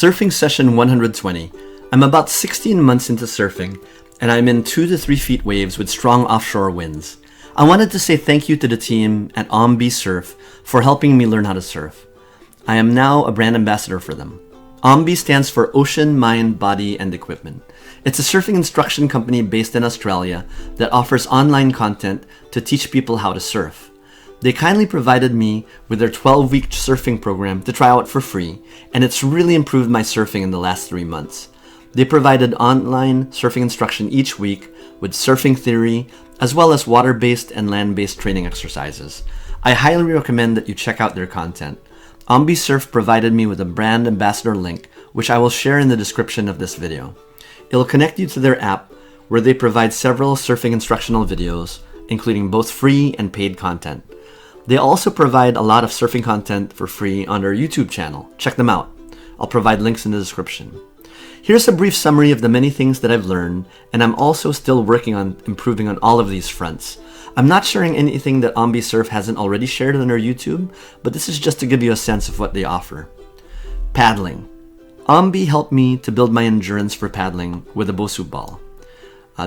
Surfing session 120. I'm about 16 months into surfing, and I'm in 2 to 3 feet waves with strong offshore winds. I wanted to say thank you to the team at OMBE Surf for helping me learn how to surf. I am now a brand ambassador for them. OMBE stands for Ocean, Mind, Body, and Equipment. It's a surfing instruction company based in Australia that offers online content to teach people how to surf. They kindly provided me with their 12-week surfing program to try out for free, and it's really improved my surfing in the last 3 months. They provided online surfing instruction each week with surfing theory, as well as water-based and land-based training exercises. I highly recommend that you check out their content. OMBE Surf provided me with a brand ambassador link, which I will share in the description of this video. It'll connect you to their app, where they provide several surfing instructional videos, including both free and paid content. They also provide a lot of surfing content for free on their YouTube channel. Check them out. I'll provide links in the description. Here's a brief summary of the many things that I've learned, and I'm also still working on improving on all of these fronts. I'm not sharing anything that OMBE Surf hasn't already shared on their YouTube, but this is just to give you a sense of what they offer. Paddling. OMBE helped me to build my endurance for paddling with a bosu ball.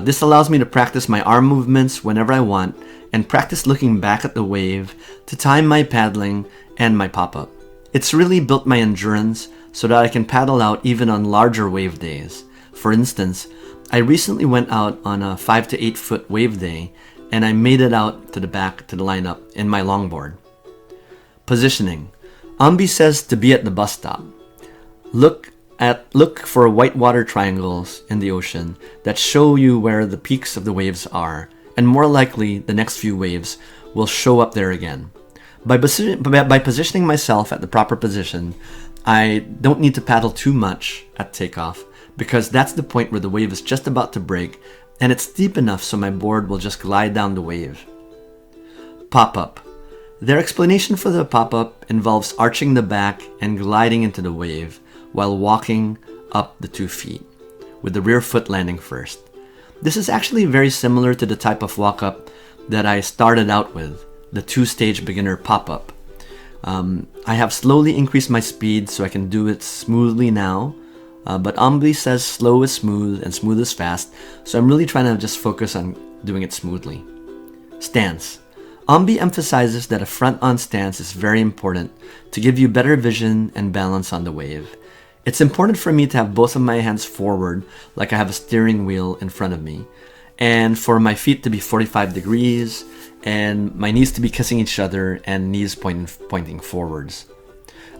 This allows me to practice my arm movements whenever I want and practice looking back at the wave to time my paddling and my pop-up. It's really built my endurance so that I can paddle out even on larger wave days. For instance, I recently went out on a 5 to 8 foot wave day and I made it out to the back to the lineup in my longboard. Positioning. OMBE says to be at the bus stop. Look for whitewater triangles in the ocean that show you where the peaks of the waves are, and more likely the next few waves will show up there again. By positioning myself at the proper position, I don't need to paddle too much at takeoff, because that's the point where the wave is just about to break and it's deep enough so my board will just glide down the wave. Pop-up. Their explanation for the pop-up involves arching the back and gliding into the wave while walking up the 2 feet, with the rear foot landing first. This is actually very similar to the type of walk-up that I started out with, the 2-stage beginner pop-up. I have slowly increased my speed so I can do it smoothly now, but OMBE says slow is smooth and smooth is fast, so I'm really trying to just focus on doing it smoothly. Stance. OMBE emphasizes that a front-on stance is very important to give you better vision and balance on the wave. It's important for me to have both of my hands forward, like I have a steering wheel in front of me, and for my feet to be 45 degrees, and my knees to be kissing each other, and knees pointing forwards.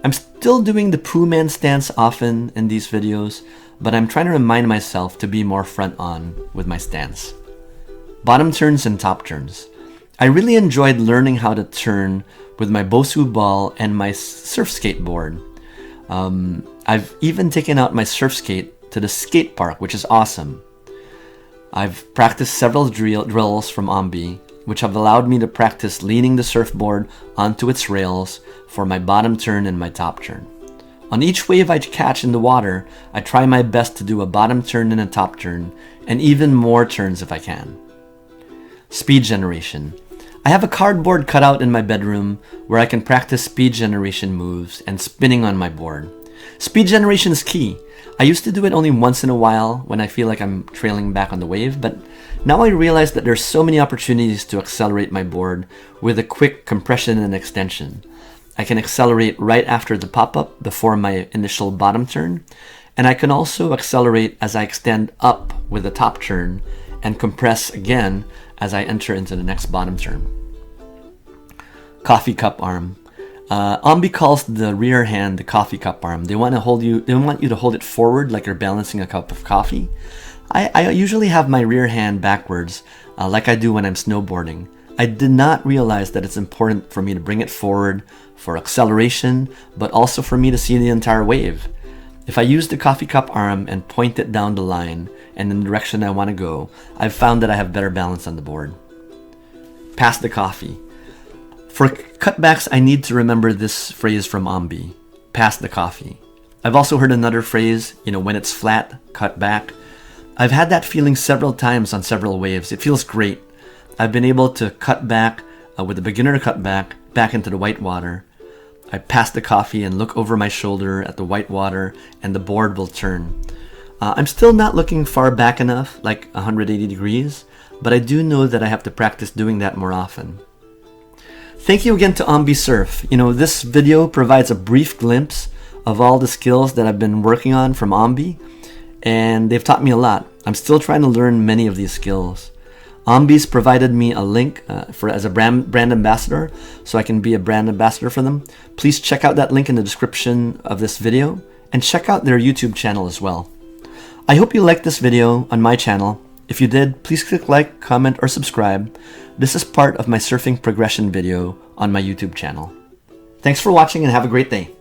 I'm still doing the Pooh Man stance often in these videos, but I'm trying to remind myself to be more front-on with my stance. Bottom turns and top turns. I really enjoyed learning how to turn with my bosu ball and my surf skateboard. I've even taken out my surf skate to the skate park, which is awesome. I've practiced several drills from OMBE, which have allowed me to practice leaning the surfboard onto its rails for my bottom turn and my top turn. On each wave I catch in the water, I try my best to do a bottom turn and a top turn, and even more turns if I can. Speed generation. I have a cardboard cutout in my bedroom where I can practice speed generation moves and spinning on my board. Speed generation is key. I used to do it only once in a while when I feel like I'm trailing back on the wave, but now I realize that there's so many opportunities to accelerate my board with a quick compression and extension. I can accelerate right after the pop-up before my initial bottom turn, and I can also accelerate as I extend up with the top turn and compress again as I enter into the next bottom turn. Coffee cup arm. OMBE calls the rear hand the coffee cup arm. They want you to hold it forward like you're balancing a cup of coffee. I usually have my rear hand backwards, like I do when I'm snowboarding. I did not realize that it's important for me to bring it forward for acceleration, but also for me to see the entire wave. If I use the coffee cup arm and point it down the line and in the direction I want to go, I've found that I have better balance on the board. Pass the coffee. For cutbacks, I need to remember this phrase from OMBE, pass the coffee. I've also heard another phrase, when it's flat, cut back. I've had that feeling several times on several waves. It feels great. I've been able to cut back with a beginner cutback back into the white water. I pass the coffee and look over my shoulder at the white water, and the board will turn. I'm still not looking far back enough, like 180 degrees, but I do know that I have to practice doing that more often. Thank you again to OMBE Surf. This video provides a brief glimpse of all the skills that I've been working on from OMBE, and they've taught me a lot. I'm still trying to learn many of these skills. OMBE's provided me a link as a brand ambassador, so I can be a brand ambassador for them. Please check out that link in the description of this video, and check out their YouTube channel as well. I hope you liked this video on my channel. If you did, please click like, comment, or subscribe. This is part of my surfing progression video on my YouTube channel. Thanks for watching and have a great day.